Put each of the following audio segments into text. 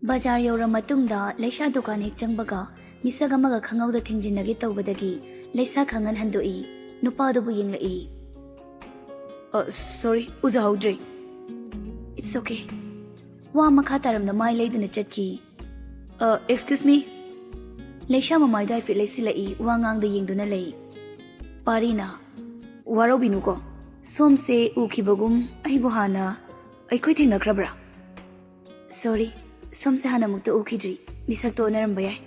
Bajar yora matungda Laisha dukan hek changbaga misag amaga khangawda thingjinage tawbadagi Laisa khangan handoi nupa dubu yinglai. Sorry, uzahodre. It's okay. Wa makha taram na mai laiduna chatki. Excuse me. Laisha mamai dai fit laisilai wa ngangda yingduna lei. Parina Warobinu ko. Somse ukibagum aibu hana Aikoi thengnakrabra. Sorry, somse hana mukta ukidri misak to naramba yai.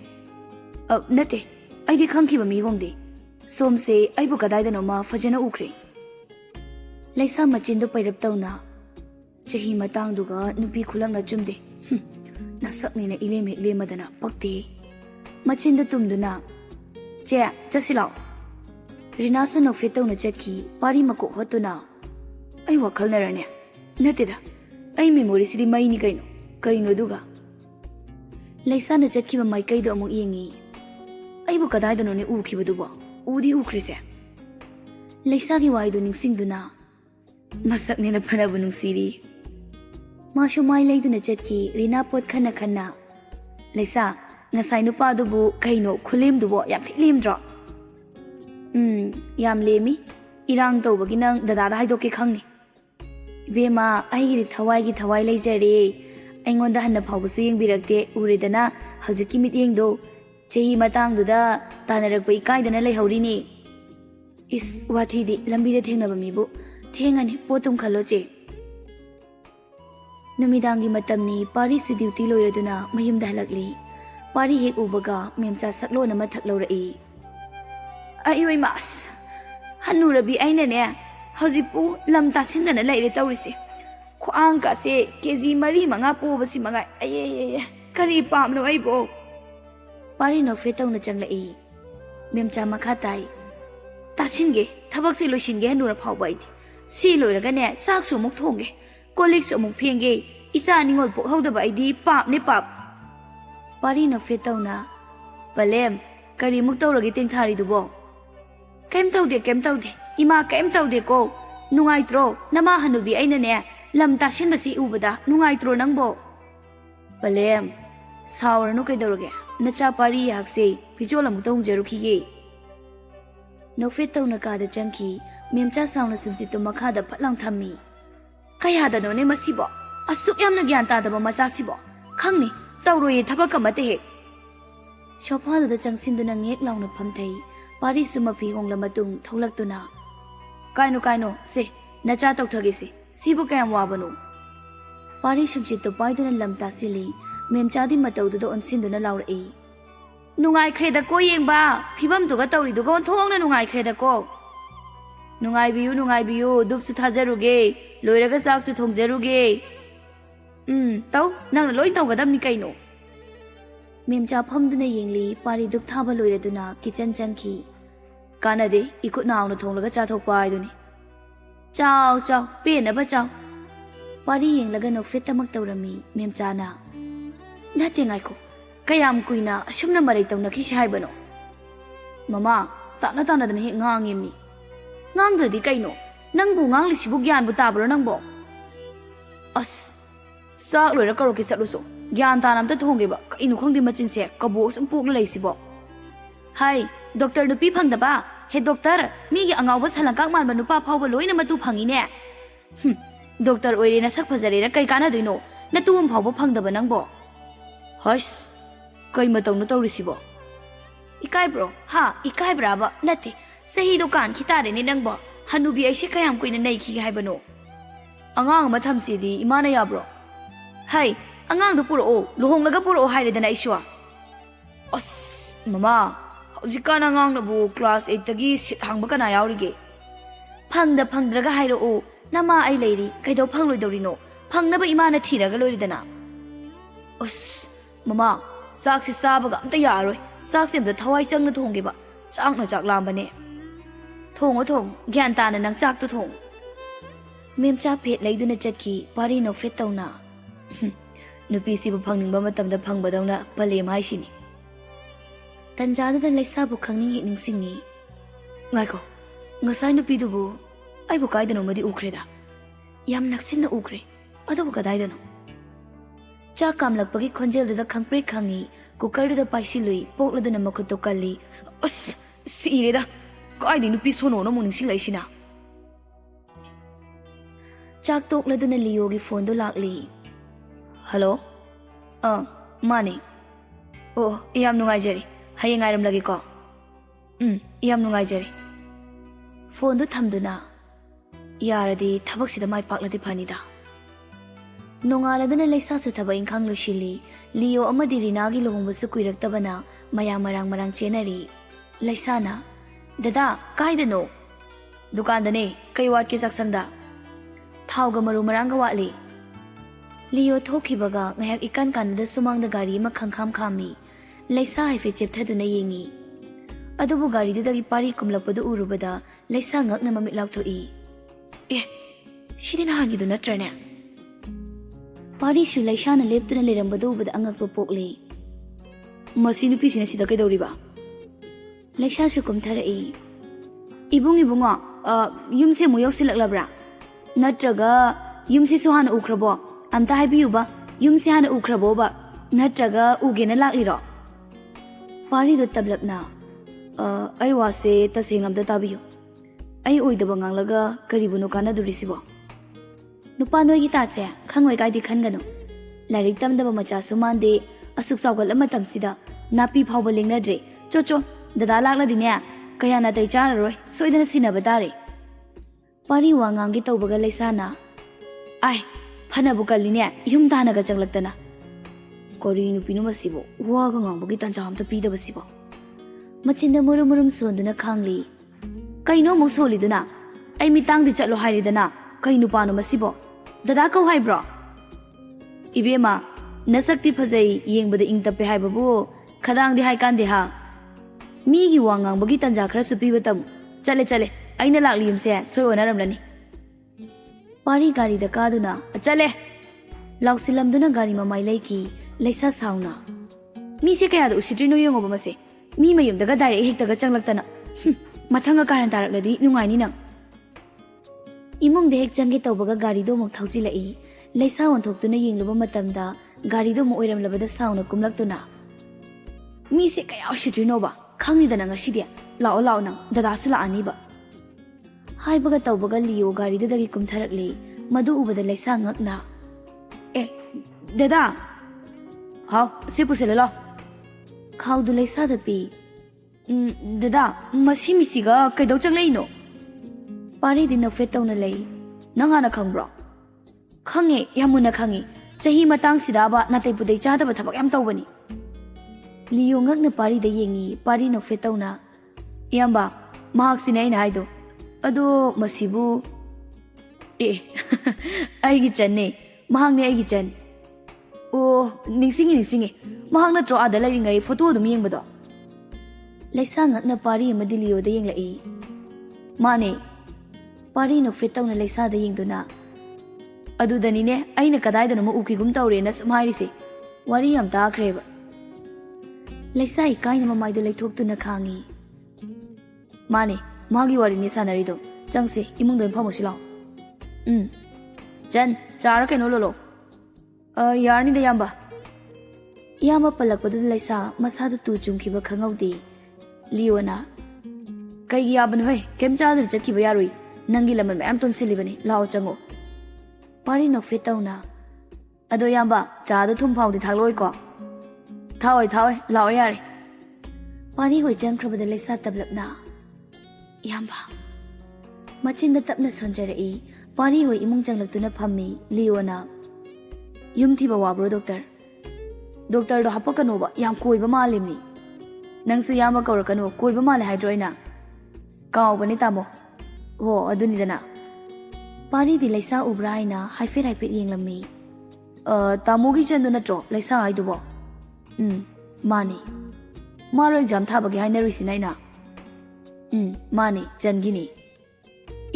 Nate, aidi khangkiba mi hongde. Somse aibu kadaidano ma fajana ukre. Laisa machindu pairap tawna chahi matangduga nupi khulangna chumde nasakni na ileme lemadana pakte machinda tumduna Che chasilao Rinasa no fetawna chatki pari mako hotuna ai wakhal narane nateda ai memory sidi mai ni kaino duga Laisa na chatki ba mai kaido among yengi aibu kadaidano ne ukhibaduba udi ukrise Laisa gi waidu ningsingduna masak nina panabu nungsiri Mashu mai laiduna chatki rina pot khana khana Laisa ngasai nupa dubu kaino khulim dubo yam thilimdro yam lemi irang tawbagi nang dada da haidoke khangni Bema aigi thawai leijare aingonda hanna phawbusu yengbirakte uredana hajiki mit yengdo chehi matangduda tanarakpa ikaidana leihaurini Is wathidi lambida thengnaba mibu thengani potum khaloche Numidangi matamni pari si duty loiraduna mayumda halakli pari hek ubaga memcha saklo na mathak lawrai Aioi mas hanurabi aina ne hojipu lam tasindana laire tawrise khwang ka se keji mari manga pobasi manga aye kari pamno aibo pari no fetawna changlai memcha makhatai tasinge thabak se loisinge hanura phawba idi si loiraga ne chak su muk thonge kolik su muk phenge isa ningol po hodaba idi pap ne pap pari no fetawna Palem kari muk tawragi tengthari dubo Kem tawde ima kem tawde ko nungaitro nama hanubi aina ne lam tasin basi ubada nungaitro nangbo Palem sawarnu kaidawrage nacha pari yakse pijola muk tong jarukhige no fetawna ka da changki memcha sauna sumsitu makhada phatlang thammi kaya da no ne masibo asuk yamna gyan ta da ba macha sibo khangni tawroye thabak amate he Shopa da changsinduna ngek launa phamthai pari suma phi hongla matung tholaktuna kaino se nacha tawthage se sibu kayam wabanu pari sumsitu paiduna lamta sili memcha di matawdu do onsinduna laurai Nungai kreda ko yengba phibam duga tawri duga thongna nungai kreda ko Nungai biyu dupsu thajaruge loiraga saksu thongjaruge taw nang loi tawgadam ni kaino memcha phamduna yengli pari duk thaba loiraduna kitchen changki kanade ikut naawna thonglaga chathokpa aiduni chaw pena ba chaw pari yenglaga no fetamak tawrami memcha na nate ngai ko kayam kuina asumna marai tawna khi saibano mama tana dana he ngangimni ngangdradi kaino nangbu ngangli sibu gyan bu tabro nangbo as sak loira karoke chatluso gyan tanam ta thonge ba kaino khongdi machin se kabo sum pok leisibo hai doctor nupi phangda ba he doctor mi gi angaw ba salangkak man ba nupa phawba loina matu phangi ne doctor oire na sak phajare na kai kana doino na tuum phawba phangda ba nangbo hus kai matong na tawrisibo ikai bro ha ikai braba nate sahi dukan khitare ni nangbo hanubi aise kayam koina nei khi haibano angang ma thamsidi imana yabro hai angang do puro lohonglaga puro haire dana iswa as mama hojikana angang na bu class 8 tagi sit hangba kana yaurige phangdraga hairo o nama ai leiri kaido phangloi dorino phangnaba imana thiraga loridana as mama saksi sabaga amta yaroi saksi amta thawai changna thongge ba chakna chak lambane thong gyan tana nang chak to thong memcha phet leiduna chatki pari no fetawna nupi sibu phangning ba matamda phangbadawna pale mai sini tanjada da Laisa bu khangning ningsingni ngaiko ngasai nupi dubu ai bu kaidano madi ukreda yam naksinna ukre adabu kadaidano ꯆꯥꯛ ꯀꯥꯝꯂꯛꯄꯒꯤ ꯈꯣꯟꯖꯦꯜꯗꯨꯗ ꯈꯪꯄ꯭ꯔꯦꯛ ꯈꯪꯉꯤ ꯀꯨꯀꯔꯗꯨꯗ ꯄꯥꯏꯁꯤꯜꯂꯨꯏ ꯄꯣꯛꯂꯗꯨꯅ ꯃꯈꯨꯠꯇꯣ ꯀꯜꯂꯤ ꯑꯁ ꯁꯤꯔꯦꯗ ꯀꯥꯏꯗꯩ ꯅꯨꯄꯤ ꯁꯣꯅꯣꯅ ꯑꯃꯨꯛ ꯅꯤꯡꯁꯤꯡꯂꯛꯏꯁꯤꯅ ꯆꯥꯛ ꯇꯣꯛꯂꯗꯨꯅ ꯂꯤꯌꯣꯒꯤ ꯐꯣꯟꯗꯣ ꯂꯥꯛꯂꯤ ꯍꯜꯂꯣ ꯃꯥꯅꯤ ꯑꯣ ꯌꯥꯝ ꯅꯨꯡꯉꯥꯏꯖꯔꯤ ꯍꯌꯦꯡ ꯉꯥꯏꯔꯝꯂꯒꯦꯀꯣ ꯌꯥꯝ ꯅꯨꯡꯉꯥꯏꯖꯔꯤ ꯐꯣꯟꯗꯣ ꯊꯝꯗꯨꯅ ꯌꯥꯔꯗꯤ ꯊꯕꯛꯁꯤꯗ ꯃꯥꯏ ꯄꯥꯛꯂꯗꯤ ꯐꯅꯤꯗ ꯅꯣꯡꯉꯥꯜꯂꯗꯨꯅ ꯂꯩꯁꯥꯁꯨ ꯊꯕꯛ ꯏꯪꯈꯥꯡ ꯂꯣꯏꯁꯤꯜꯂꯤ ꯂꯤꯌꯣ ꯑꯃꯗꯤ ꯔꯤꯅꯥꯒꯤ ꯂꯨꯍꯣꯡꯕꯁꯨ ꯀꯨꯏꯔꯛꯇꯕꯅ ꯃꯌꯥꯝ ꯃꯔꯥꯡ ꯆꯦꯟꯅꯔꯤ ꯂꯩꯁꯥꯅ ꯗꯗꯥ ꯀꯥꯏꯗꯅꯣ ꯗꯨꯀꯥꯟꯗꯅꯦ ꯀꯩ ꯋꯥꯠꯀꯦ ꯆꯥꯛꯁꯪꯗ ꯊꯥꯎꯒ ꯃꯔꯨ ꯃꯔꯥꯡꯒ ꯋꯥꯠꯂꯤ ꯂꯤꯌꯣ ꯊꯣꯛꯈꯤꯕꯒ ꯉꯥꯏꯍꯥꯛ ꯏꯀꯥꯟ ꯀꯥꯟꯗ ꯁꯨꯃꯥꯡꯗ ꯒꯥꯔꯤ ꯑꯃ ꯈꯪꯈꯥꯝ ꯈꯥꯝꯃꯤ ꯂꯩꯁꯥ ꯍꯥꯏꯐꯦꯠ ꯆꯦꯞꯊꯗꯨꯅ ꯌꯦꯡꯉꯤ ꯑꯗꯨꯕꯨ ꯒꯥꯔꯤꯗꯨꯗꯒꯤ ꯄꯥꯔꯤ ꯀꯨꯝꯂꯛꯄꯗꯨ ꯎꯔꯨꯕꯗ ꯂꯩꯁꯥ ꯉꯛꯅ ꯃꯃꯤꯠ ꯂꯥꯎꯊꯣꯛꯏ ꯁꯤꯗꯤ ꯅꯍꯥꯟꯒꯤꯗꯨ ꯅꯠꯇ꯭ꯔꯅꯦ ꯄꯥꯔꯤꯁꯨ ꯂꯩꯁꯥꯅ ꯂꯦꯞꯇꯨꯅ ꯂꯩꯔꯝꯕꯗꯨ ꯎꯕꯗ ꯑꯉꯛꯄ ꯄꯣꯛꯂꯤ ꯃꯁꯤ ꯅꯨꯄꯤꯁꯤꯅ ꯁꯤꯗ ꯀꯩꯗꯧꯔꯤꯕ ꯂꯩꯁꯥꯁꯨ ꯀꯨꯝꯊꯔꯛꯏ ꯏꯕꯨꯡꯉꯣ ꯌꯨꯝꯁꯦ ꯑꯃꯨꯛ ꯌꯧꯁꯤꯜꯂꯛꯂꯕ꯭ꯔꯥ ꯅꯠꯇ꯭ꯔꯒ ꯌꯨꯝꯁꯤꯁꯨ ꯍꯥꯟꯅ ꯎꯈ꯭ꯔꯕꯣ ꯑꯝꯇ ꯍꯥꯏꯕꯤꯌꯨꯕ ꯌꯨꯝꯁꯦ ꯍꯥꯟꯅ ꯎꯈ꯭ꯔꯕꯣꯕ ꯅꯠꯇ꯭ꯔꯒ ꯎꯒꯦꯅ ꯂꯥꯛꯂꯤꯔꯣ ꯄꯥꯔꯤꯗꯣ ꯇꯞꯂꯞꯅ ꯑꯩ ꯋꯥꯁꯦ ꯇꯁꯦꯡꯅ ꯑꯝꯇ ꯇꯥꯕꯤꯌꯨ ꯑꯩ ꯑꯣꯏꯗꯕ ꯉꯥꯡꯂꯒ ꯀꯔꯤꯕꯨꯅꯣ ꯀꯥꯟꯅꯗꯣꯔꯤꯁꯤꯕꯣ ꯅꯨꯄꯥ ꯅꯣꯏꯒꯤ ꯇꯥꯠꯁꯦ ꯈꯪꯉꯣꯏ ꯀꯥꯏꯗꯤ ꯈꯟꯒꯅꯨ ꯂꯥꯏꯔꯤꯛ ꯇꯝꯗꯕ ꯃꯆꯥꯁꯨ ꯃꯥꯟꯗꯦ ꯑꯁꯨꯛ ꯆꯥꯎꯈꯠꯂ ꯃꯇꯝꯁꯤꯗ ꯅꯥꯄꯤ ꯐꯥꯎꯕ ꯂꯦꯡꯅꯗ꯭ꯔꯦ ꯆꯣ ꯗꯗꯥ ꯂꯥꯛꯂꯗꯤꯅꯦ ꯀꯌꯥ ꯅꯥꯇꯩ ꯆꯥꯔꯔꯣꯏ ꯁꯣꯏꯗꯅ ꯁꯤꯟꯅꯕ ꯇꯥꯔꯦ ꯄꯥꯔꯤ ꯋꯥ ꯉꯥꯡꯒꯦ ꯇꯧꯕꯒ ꯂꯩꯁꯥꯅ ꯐꯅꯕꯨ ꯀꯜꯂꯤꯅꯦ ꯌꯨꯝ ꯇꯥꯅꯒ ꯆꯪꯂꯛꯇꯅ ꯀꯔꯤ ꯅꯨꯄꯤꯅꯣ ꯃꯁꯤꯕꯨ ꯋꯥꯒ ꯉꯥꯡꯕꯒꯤ ꯇꯥꯟꯖꯥ ꯑꯝꯇ ꯄꯤꯗꯕꯁꯤꯕꯣ ꯃꯆꯤꯟꯗ ꯃꯨꯔꯨꯝ ꯁꯣꯟꯗꯨꯅ ꯈꯥꯡꯂꯤ ꯀꯩꯅꯣ ꯑꯃꯨꯛ ꯁꯣꯜꯂꯤꯗꯨꯅ ꯑꯩ ꯃꯤꯇꯥꯡꯗꯤ ꯆꯠꯂꯣ ꯍꯥꯏꯔꯤꯗꯅ ꯀꯩ ꯅꯨꯄꯥꯅꯣ ꯃꯁꯤꯕꯣ ꯗꯗꯥ ꯀꯧ ꯍꯥꯏꯕ꯭ꯔꯣ ꯏꯕꯦꯝꯃ ꯅꯁꯛꯇꯤ ꯐꯖꯩ ꯌꯦꯡꯕꯗ ꯏꯪ ꯇꯞꯄꯦ ꯍꯥꯏꯕꯕꯨ ꯈꯗꯥꯡꯗꯤ ꯍꯥꯏꯀꯥꯟꯗꯦ ꯍꯥ ꯃꯤꯒꯤ ꯋꯥ ꯉꯥꯡꯕꯒꯤ ꯇꯥꯟꯖꯥ ꯈꯔꯁꯨ ꯄꯤꯕ ꯇꯝꯃꯨ ꯆꯠꯂꯦ ꯑꯩꯅ ꯂꯥꯛꯂꯤ ꯌꯨꯝꯁꯦ ꯁꯣꯏ ꯑꯣꯟꯅꯔꯝꯂꯅꯤ ꯄꯥꯔꯤ ꯒꯥꯔꯤꯗ ꯀꯥꯗꯨꯅ ꯆꯠꯂꯦ ꯂꯥꯎꯁꯤꯜꯂꯝꯗꯨꯅ ꯒꯥꯔꯤ ꯃꯃꯥꯏ ꯂꯩꯈꯤ ꯂꯩꯁꯥ ꯁꯥꯎꯅ ꯃꯤꯁꯦ ꯀꯌꯥꯗ ꯎꯁꯤꯠꯇ꯭ꯔꯤꯅꯣ ꯌꯦꯡꯉꯣꯕ ꯃꯁꯦ ꯃꯤ ꯃꯌꯨꯝꯗꯒ ꯗꯥꯏꯔꯦꯛ ꯍꯦꯛꯇꯒ ꯆꯪꯂꯛꯇꯅ ꯃꯊꯪꯒ ꯀꯥꯔꯟ ꯇꯥꯔꯛꯂꯗꯤ ꯅꯨꯡꯉꯥꯏꯅꯤ ꯅꯪ ꯏꯃꯨꯡꯗ ꯍꯦꯛ ꯆꯪꯒꯦ ꯇꯧꯕꯒ ꯒꯥꯔꯤꯗꯣ ꯑꯃꯨꯛ ꯊꯧꯖꯤꯜꯂꯛꯏ ꯂꯩꯁꯥ ꯑꯣꯟꯊꯣꯛꯇꯨꯅ ꯌꯦꯡꯂꯨꯕ ꯃꯇꯝꯗ ꯒꯥꯔꯤꯗꯣ ꯑꯃꯨꯛ ꯑꯣꯏꯔꯝꯂꯕꯗ ꯁꯥꯎꯅ ꯀꯨꯝꯂꯛꯇꯨꯅ ꯃꯤꯁꯦ ꯀꯌꯥ ꯎꯁꯤꯠꯇ꯭ꯔꯤꯅꯣꯕ ꯈꯪꯅꯤꯗꯅ ꯉꯁꯤꯗꯤ ꯂꯥꯛꯑꯣ ꯅꯪ ꯗꯗꯥꯁꯨ ꯂꯥꯛꯑꯅꯤꯕ ꯍꯥꯏꯕꯒ ꯇꯧꯕꯒ ꯂꯤꯌꯣ ꯒꯥꯔꯤꯗꯨꯗꯒꯤ ꯀꯨꯝꯊꯔꯛꯂꯤ ꯃꯗꯨ ꯎꯕꯗ ꯂꯩꯁꯥ ꯉꯛꯅ ꯗꯗꯥ ꯍꯥꯎ ꯁꯤ ꯄꯨꯁꯤꯜꯂ ꯂꯥꯎ ꯈꯥꯎꯗꯨ ꯂꯩꯁꯥꯗ ꯄꯤ ꯗꯗꯥ ꯃꯁꯤ ꯃꯤꯁꯤꯒ ꯀꯩꯗꯧ ꯆꯪꯂꯛꯏꯅꯣ ꯄꯥꯔꯤꯗꯤ ꯅꯣꯛꯐꯦꯠ ꯇꯧꯅ ꯂꯩ ꯅꯪ ꯍꯥꯟꯅ ꯈꯪꯕ꯭ꯔꯣ ꯈꯪꯉꯦ ꯌꯥꯝ ꯃꯨꯟꯅ ꯈꯪꯉꯦ ꯆꯍꯤ ꯃꯇꯥꯡꯁꯤꯗꯕ ꯅꯥꯇꯩ ꯄꯨꯇꯩ ꯆꯥꯗꯕ ꯊꯕꯛ ꯌꯥꯝ ꯇꯧꯕꯅꯤ ꯂꯤꯌꯣ ꯉꯛꯅ ꯄꯥꯔꯤꯗ ꯌꯦꯡꯉꯤ ꯄꯥꯔꯤ ꯅꯣꯛꯐꯦꯠ ꯇꯧꯅ ꯏꯌꯥꯝꯕ ꯃꯍꯥꯛꯁꯤꯅꯦ ꯑꯩꯅ ꯍꯥꯏꯗꯣ ꯑꯗꯣ ꯃꯁꯤꯕꯨ ꯑꯩꯒꯤ ꯆꯟꯅꯦ ꯃꯍꯥꯛꯅꯦ ꯑꯩꯒꯤ ꯆꯟ ꯑꯣ ꯅꯤꯡꯁꯤꯡꯉꯦ ꯃꯍꯥꯛ ꯅꯠꯇ꯭ꯔꯣ ꯑꯥꯗ ꯂꯩꯔꯤꯉꯩ ꯐꯣꯇꯣ ꯑꯗꯨꯝ ꯌꯦꯡꯕꯗꯣ ꯂꯩꯁꯥ ꯉꯛꯅ ꯄꯥꯔꯤ ꯑꯃꯗꯤ ꯂꯤꯌꯣꯗ ꯌꯦꯡꯂꯛꯏ ꯃꯥꯅꯦ ꯄꯥꯔꯤ ꯅꯣꯛꯐꯦꯠ ꯇꯧꯅ ꯂꯩꯁꯥꯗ ꯌꯦꯡꯗꯨꯅ ꯑꯗꯨꯗꯅꯤꯅꯦ ꯑꯩꯅ ꯀꯗꯥꯏꯗꯅꯣ ꯎꯈꯤꯒꯨꯝ ꯇꯧꯔꯦꯅ ꯁꯨꯝ ꯍꯥꯏꯔꯤꯁꯦ ꯋꯥꯔꯤ ꯌꯥꯝ ꯇꯥꯈ꯭ꯔꯦꯕ ꯂꯩꯁꯥ ꯏꯀꯥꯏꯅ ꯃꯃꯥꯏꯗꯣ ꯂꯩꯊꯣꯛꯇꯨꯅ ꯈꯥꯡꯉꯤ ꯃꯥꯅꯦ ꯃꯥꯒꯤ ꯋꯥꯔꯤꯅꯤ ꯁꯥꯟꯅꯔꯤꯗꯣ ꯆꯪꯁꯦ ꯏꯃꯨꯡꯗ ꯑꯣꯏꯅ ꯐꯝꯃꯨꯁꯤ ꯂꯥꯛꯑꯣ ꯆꯟ ꯆꯥꯔ ꯀꯩꯅꯣ ꯂꯣꯜꯂꯣ ꯌꯥꯔꯅꯤꯗ ꯏꯌꯥꯝꯕ ꯄꯜꯂꯛꯄꯗꯨꯗ ꯂꯩꯁꯥ ꯃꯁꯥꯗ ꯇꯨ ꯆꯨꯡꯈꯤꯕ ꯈꯪꯍꯧꯗꯦ ꯂꯤꯌꯣꯅ ꯀꯩꯒꯤ ꯌꯥꯕꯅꯣ ꯍꯣꯏ ꯀꯩꯝ ꯆꯥꯗꯅ ꯆꯠꯈꯤꯕ ꯌꯥꯔꯣꯏ ꯅꯪꯒꯤ ꯂꯃꯟ ꯃꯌꯥꯝ ꯇꯣꯟꯁꯤꯜꯂꯤꯕꯅꯤ ꯂꯥꯛꯑꯣ ꯆꯪꯉꯣ ꯄꯥꯔꯤ ꯅꯣꯛꯐꯦꯠ ꯇꯧꯅ ꯑꯗꯣ ꯏꯌꯥꯝꯕ ꯆꯥꯗ ꯊꯨꯝ ꯐꯥꯎꯗꯤ ꯊꯥꯛꯂꯛꯑꯣꯏꯀꯣ ꯊꯥꯛꯑꯣꯏ ꯂꯥꯛꯑꯣ ꯌꯥꯔꯦ ꯄꯥꯔꯤ ꯍꯣꯏ ꯆꯪꯈ꯭ꯔꯕꯗ ꯂꯩꯁꯥ ꯇꯞꯂꯞꯅ ꯏꯌꯥꯝꯕ ꯃꯆꯤꯟꯗ ꯇꯞꯅ ꯁꯣꯟꯖꯔꯛꯏ ꯄꯥꯔꯤ ꯍꯣꯏ ꯏꯃꯨꯡ ꯆꯪꯂꯛꯇꯨꯅ ꯐꯝꯃꯤ ꯂꯤꯌꯣꯅ ꯌꯨꯝ ꯊꯤꯕ ꯋꯥꯕ꯭ꯔꯣ ꯗꯣꯛꯇꯔꯗꯣ ꯍꯥꯄꯛꯀꯅꯣꯕ ꯌꯥꯝ ꯀꯣꯏꯕ ꯃꯥꯜꯂꯤꯝꯅꯤ ꯅꯪꯁꯨ ꯏꯌꯥꯝꯕ ꯀꯧꯔꯛꯀꯅꯨ ꯀꯣꯏꯕ ꯃꯥꯜꯂꯦ ꯍꯥꯏꯗ꯭ꯔꯣ ꯑꯩꯅ ꯀꯥꯎꯕꯅꯤ ꯇꯥꯃꯣ ꯍꯣ ꯑꯗꯨꯅꯤꯗꯅ ꯄꯥꯔꯤꯗꯤ ꯂꯩꯁꯥ ꯎꯕ꯭ꯔꯥ ꯍꯥꯏꯅ ꯍꯥꯏꯐꯦꯠ ꯌꯦꯡꯂꯝꯃꯤ ꯇꯥꯃꯣꯒꯤ ꯆꯟꯗꯨ ꯅꯠꯇ꯭ꯔꯣ ꯂꯩꯁꯥ ꯍꯥꯏꯗꯨꯕꯣ ꯃꯥꯅꯤ ꯃꯥꯔꯣ ꯑꯦꯛꯖꯥꯝ ꯊꯥꯕꯒꯤ ꯍꯥꯏꯅꯔꯨꯏꯁꯤꯅ ꯑꯩꯅ ꯃꯥꯅꯤ ꯆꯟꯒꯤꯅꯤ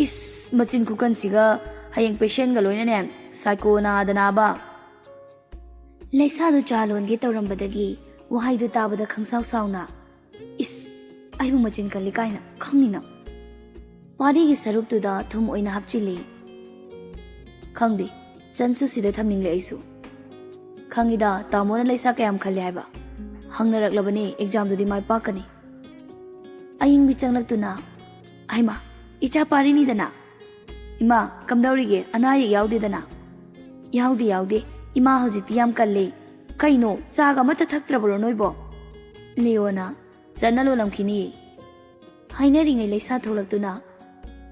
ꯏꯁ ꯃꯆꯤꯟ ꯈꯨꯀꯟꯁꯤꯒ ꯍꯌꯦꯡ ꯄꯦꯁꯦꯟꯒ ꯂꯣꯏꯅꯅꯦ ꯁꯥꯏꯀꯣ ꯅꯥꯗꯅꯥꯕ ꯂꯩꯁꯥꯗꯨ ꯆꯥ ꯂꯣꯟꯒꯦ ꯇꯧꯔꯝꯕꯗꯒꯤ ꯋꯥꯍꯩꯗꯨ ꯇꯥꯕꯗ ꯈꯪꯁꯥꯎ ꯁꯥꯎꯅ ꯏꯁ ꯑꯩꯕꯨ ꯃꯆꯤꯟ ꯀꯜꯂꯤ ꯀꯥꯏꯅ ꯈꯪꯅꯤꯅ ꯄꯥꯔꯤꯒꯤ ꯁꯔꯨꯛꯇꯨꯗ ꯊꯨꯝ ꯑꯣꯏꯅ ꯍꯥꯞꯆꯤꯜꯂꯤ ꯈꯪꯗꯦ ꯆꯟꯁꯨ ꯁꯤꯗ ꯊꯝꯅꯤꯡꯂꯦ ꯑꯩꯁꯨ Khangida tamona leisa kayam khale haiba. Hangnarak labani exam dudi mai pakani. Aying bichang tuna. Aima, icha pari ni dana. Ima, kamdaurige, anaya yaudi dana. Yaudi, ima hojiti yam kalle. Kaino, saga mata thaktrabro noibo. Leona, sanalo lamkini. Hainaring leisa tholak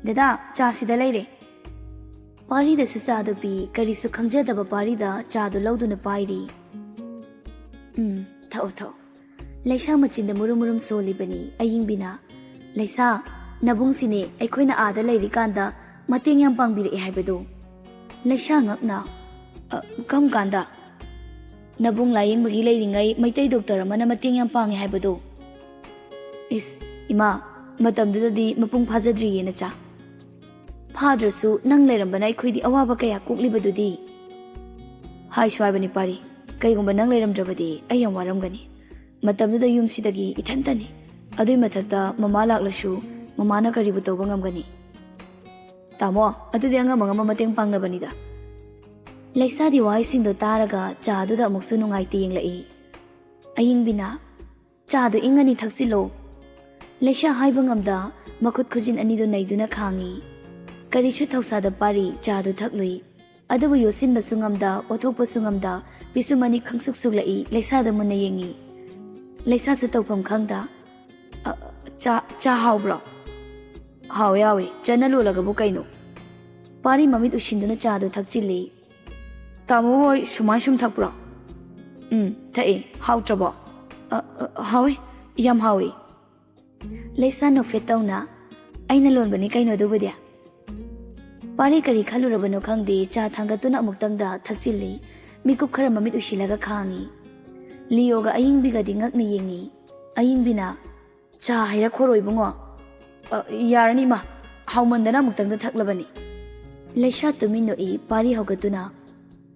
Dada, cha sida leire. Pari da susa do pi, kari su khangja da pari da cha do laudu na pairi. Thao. Leisa machin da murum soli bani, aying bina. Leisa, nabung sine, ay koy na ada leiri kanda, mating yang pangbiri haibado. Leisa ngak na, kam kanda. Nabung laying bagi leiri ngay, may tay doktor man na mating yang pangi haibado. Ima, matam da di mapung phajadri na cha. Padrasu nang lerambana akhoi awaba kaya kuklibadudi. Hai swai bani pari, kaigumba nang leramdrabadi ayam waramgani. Matamduda yumsidagi ithantani. Adui mathakta mama laklashu, mama na karibu tawba ngamgani. Tamo, adudi anga mga mamateng pangnabanida. Leisa di wai singdo taraga chaduda amuksu nungai tiyeng lai. Aying bina, chadu ingani thaksilo. Leisa haiba ngamda makut khujin anido naiduna khangi. Karishu tausada pari chadu thaklui. Adabu yosin basungamda, othokpa sungamda, bisumani khangsuk suglai, leisa da munna yengi. Leisa su tawpam khangda. Cha haubra. Hau yawe, chana lolagabu kaino. Pari mamit ushinduna chadu thakchili. Tamo hoi sumai sum thakbra. Thae, hau traba. Hawe, yam hawe. Leisa no fetauna. Aina lon bani kaino dubadya. Pari kari khalurabano khangde cha thangatuna amuktangda thakchili mikup khara mamit usilaga khangi Leoga aying biga dingak ni yengi aying bina cha haira khoroi bungo yarani ma haumandana muktangda thaklabani Leisa tumino I pari hogatuna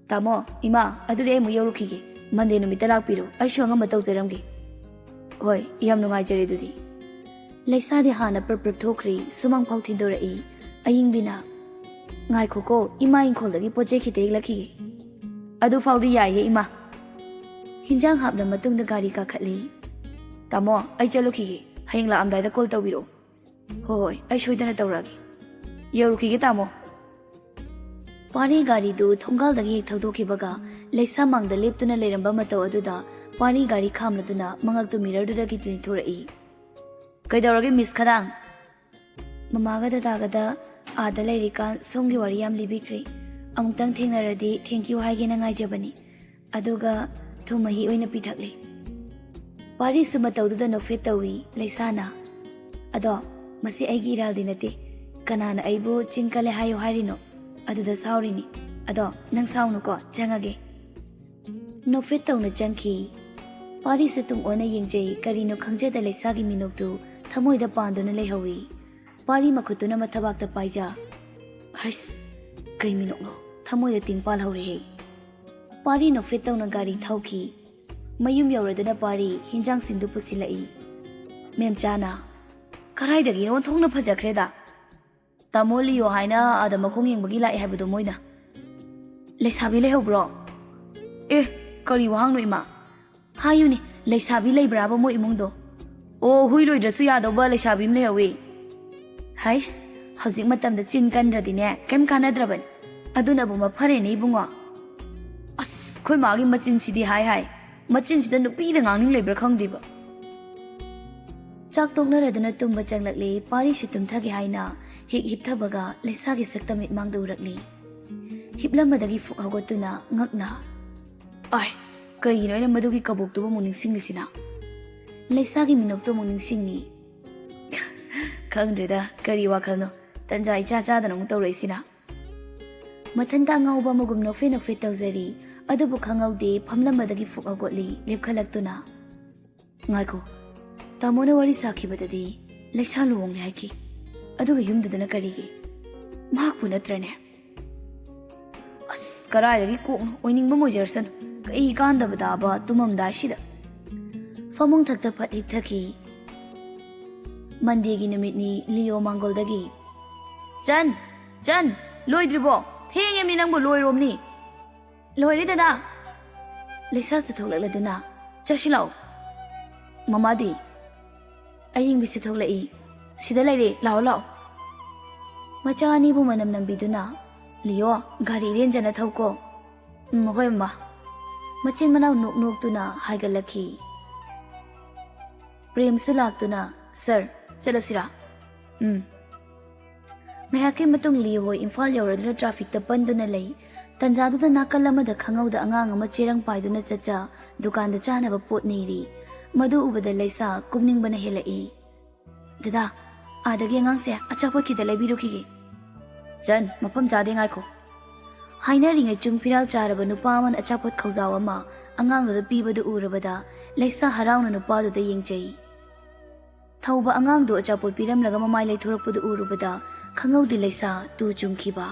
tamo ima adu de mu yorukige mande numita lakpiro aishu anga matawjaramge hoi yam nungai jare dudi Leisa de hana perprep thokri sumang phau thindora aying bina Ngai koko ima ingkol dagi poche khite lakhi adu faudi yai he ima hinjang hapna matung da gari ka khatli tamo ai chalukhi hayeng la amdai da call tawbiro hoi ai shoidana tawragi yorukhi ge tamo Pari gari du thongal dagi thawdokhi baga Leisa mangda leptuna leramba mataw aduda pari gari khamladuna mangak tu mirror du dagi tuni thorai kaidawrage miss khadang mamaga da daga Ada lairikan somgi wariyam libikri amutang thengnaradi thank you haigena ngaijabani aduga thumahi oina pithakli pari suma tawduda no fet tawi leisana ado masi aigi iraldi nate kanana aibu chinkale hayo harino aduda saurini ado nang saunu ko changage no fet tawna changki pari sutung ona yengjei karino khangjada leisagi minoktu thamoida panduna lehawi Pari makutuna mathabakta paija. Hais, kai minokno. Thamoida tingpal hore. Pari no fetaw na gari thauki. Mayum yauraduna pari hinjang sindu pusilai. Mem chana. Karai dagi no thongna phajakreda. Tamoli yo haina ada makhong yengbagi lai haibado moina. Leisabi lehobro. Kari wahang no ima. Hayuni, leisabi leibraba mo imungdo. Oh, hui loidrasu yadoba leisabi mlehawi. Hais, hauzik matamda chin kandradine kem kanadraban aduna buma phare nei bungo as khoi magi machin sidi hai machin sida nupi da ngangning lebra khangdiba chak toknaraduna tumba changlakli pari situm thagi haina hik hipthabaga Leisa gi saktamit mangda urakli hiplammadagi fuk hagotuna ngakna ai kaino ina madugi kabuk tuba muning singlisina Leisa gi minokto muning singni Kangdrida kari wakhalno tanja icha chadana mung tawraisina mathanta ngauba magum no fe tawzari adubu khangaude phamlamadagi fukagotli lepkhalaktuna ngaiko tamona wari sakhibadadi Leisa luwong laiki aduga yumdudana karigi mahakpu natrane as karai kokno oiningba mojarsan kai kandabada ba tumamda shida famung thakta phat hipthaki Mandegi numitni Leo Mangoldagi. Jan, loidribo. Thengem ni nangbo loiromni. Loiri dada. ꯂꯩꯁꯥꯁꯨ ꯊꯣꯛꯂꯛꯂꯗꯨꯅ ꯆꯠꯁꯤꯂꯥꯎ ꯃꯃꯥꯗꯤ ꯑꯌꯤꯡꯕꯤꯁꯨ ꯊꯣꯛꯂꯛꯏ ꯁꯤꯗ ꯂꯩꯔꯦ ꯂꯥꯎ ꯂꯥꯎ ꯃꯆꯥ ꯑꯅꯤꯕꯨ ꯃꯅꯝ ꯅꯝꯕꯤꯗꯨꯅ ꯂꯤꯌꯣ ꯒꯥꯔꯤ ꯏꯔꯦꯟꯖꯅ ꯊꯧꯀꯣ ꯍꯣꯏ ꯃꯃꯥ ꯃꯆꯤꯟ ꯃꯅꯥꯎ ꯅꯣꯛ ꯅꯣꯛꯇꯨꯅ ꯍꯥꯏꯒꯠꯂꯛꯈꯤ ꯄ꯭ꯔꯦꯝꯁꯨ ꯂꯥꯛꯇꯨꯅ ꯁꯔ ꯆꯠꯂꯁꯤꯔꯥ ꯉꯥꯏꯍꯥꯛꯀꯤ ꯃꯇꯨꯡ ꯂꯤꯌꯣ ꯍꯣꯏ ꯏꯝꯐꯥꯜ ꯌꯧꯔꯗꯨꯅ ꯇ꯭ꯔꯥꯐꯤꯛꯇ ꯄꯟꯗꯨꯅ ꯂꯩ ꯇꯟꯖꯥꯗꯨꯗ ꯅꯥꯀꯜ ꯑꯃꯗ ꯈꯪꯍꯧꯗ ꯑꯉꯥꯡ ꯑꯃ ꯆꯦꯔꯪ ꯄꯥꯏꯗꯨꯅ ꯆꯠꯆ ꯗꯨꯀꯥꯟꯗ ꯆꯥꯅꯕ ꯄꯣꯠ ꯅꯤꯔꯤ ꯃꯗꯨ ꯎꯕꯗ ꯂꯩꯁꯥ ꯀꯨꯝꯅꯤꯡꯕꯅ ꯍꯦꯜꯂꯛꯏ ꯗꯗꯥ ꯑꯥꯗꯒꯤ ꯑꯉꯥꯡꯁꯦ ꯑꯆꯥꯄꯣꯠ ꯈꯤꯇ ꯂꯩꯕꯤꯔꯨꯈꯤꯒꯦ ꯆꯟ ꯃꯐꯝ ꯆꯥꯗꯦ ꯉꯥꯏꯈꯣ ꯍꯥꯏꯅꯔꯤꯉꯩ ꯆꯨꯡ ꯐꯤꯔꯥꯜ ꯆꯥꯔꯕ ꯅꯨꯄꯥ ꯑꯃꯅ ꯑꯆꯥꯄꯣꯠ ꯈꯧꯖꯥꯎ ꯑꯃ ꯑꯉꯥꯡꯗꯨꯗ ꯄꯤꯕꯗꯨ ꯎꯔꯕꯗ ꯂꯩꯁꯥ ꯍꯔꯥꯎꯅ ꯅꯨꯄꯥꯗꯨꯗ ꯌꯦꯡꯖꯩ ꯊꯧꯕ ꯑꯉꯥꯡꯗꯨ ꯑꯆꯥꯄꯣꯠ ꯄꯤꯔꯝꯂꯒ ꯃꯃꯥꯏ ꯂꯩꯊꯣꯔꯛꯄꯗꯨ ꯎꯔꯨꯕꯗ ꯈꯪꯍꯧꯗꯦ ꯂꯩꯁꯥ ꯇꯨ ꯆꯨꯡꯈꯤꯕ